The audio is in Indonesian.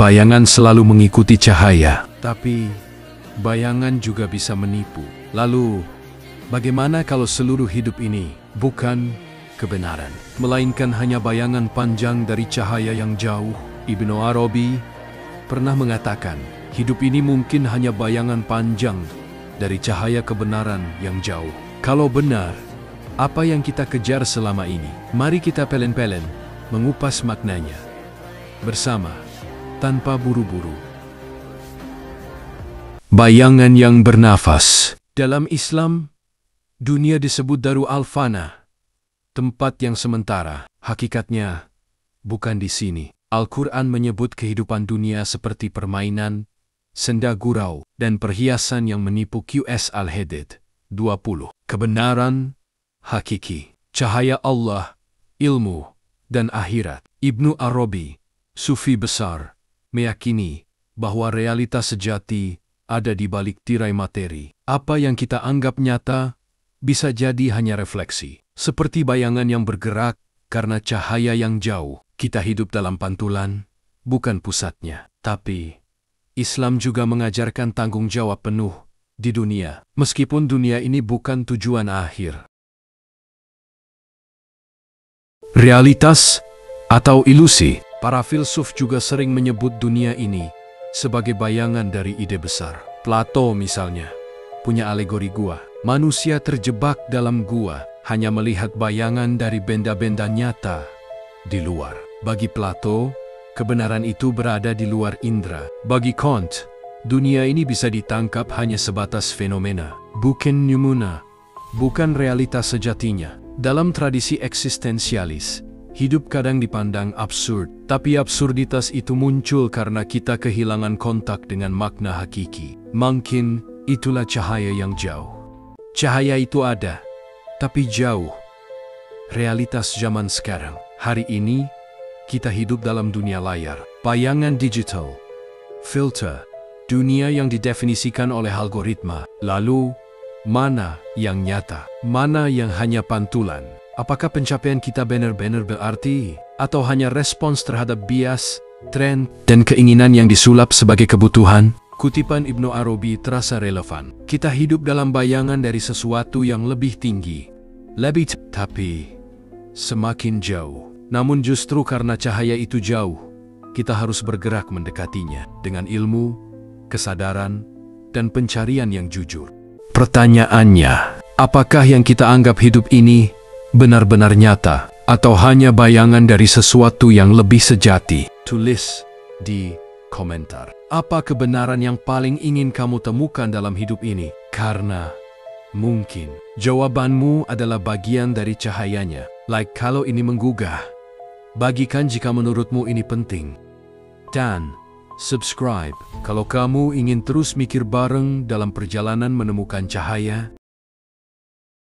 Bayangan selalu mengikuti cahaya, tapi bayangan juga bisa menipu. Lalu, bagaimana kalau seluruh hidup ini bukan kebenaran, melainkan hanya bayangan panjang dari cahaya yang jauh? Ibnu Arabi pernah mengatakan, hidup ini mungkin hanya bayangan panjang dari cahaya kebenaran yang jauh. Kalau benar, apa yang kita kejar selama ini? Mari kita pelen-pelen mengupas maknanya bersama, tanpa buru-buru. Bayangan yang bernafas. Dalam Islam, dunia disebut Darul Fana, tempat yang sementara. Hakikatnya, bukan di sini. Al-Quran menyebut kehidupan dunia seperti permainan, senda gurau, dan perhiasan yang menipu. QS Al-Hadid 20. Kebenaran hakiki, cahaya Allah, ilmu, dan akhirat. Ibnu Arabi, sufi besar, meyakini bahwa realitas sejati ada di balik tirai materi. Apa yang kita anggap nyata bisa jadi hanya refleksi, seperti bayangan yang bergerak karena cahaya yang jauh. Kita hidup dalam pantulan, bukan pusatnya. Tapi Islam juga mengajarkan tanggung jawab penuh di dunia, meskipun dunia ini bukan tujuan akhir. Realitas atau ilusi. Para filsuf juga sering menyebut dunia ini sebagai bayangan dari ide besar. Plato misalnya punya alegori gua. Manusia terjebak dalam gua, hanya melihat bayangan dari benda-benda nyata di luar. Bagi Plato, kebenaran itu berada di luar indera. Bagi Kant, dunia ini bisa ditangkap hanya sebatas fenomena, bukan numuna, bukan realitas sejatinya. Dalam tradisi eksistensialis, hidup kadang dipandang absurd, tapi absurditas itu muncul karena kita kehilangan kontak dengan makna hakiki. Mungkin itulah cahaya yang jauh. Cahaya itu ada, tapi jauh. Realitas zaman sekarang. Hari ini, kita hidup dalam dunia layar, bayangan digital, filter, dunia yang didefinisikan oleh algoritma. Lalu, mana yang nyata? Mana yang hanya pantulan? Apakah pencapaian kita benar-benar berarti? Atau hanya respons terhadap bias, tren, dan keinginan yang disulap sebagai kebutuhan? Kutipan Ibnu Arabi terasa relevan. Kita hidup dalam bayangan dari sesuatu yang lebih tinggi, tapi semakin jauh. Namun justru karena cahaya itu jauh, kita harus bergerak mendekatinya dengan ilmu, kesadaran, dan pencarian yang jujur. Pertanyaannya, apakah yang kita anggap hidup ini benar-benar nyata, atau hanya bayangan dari sesuatu yang lebih sejati? Tulis di komentar. Apa kebenaran yang paling ingin kamu temukan dalam hidup ini? Karena mungkin jawabanmu adalah bagian dari cahayanya. Like kalau ini menggugah. Bagikan jika menurutmu ini penting. Dan subscribe kalau kamu ingin terus mikir bareng dalam perjalanan menemukan cahaya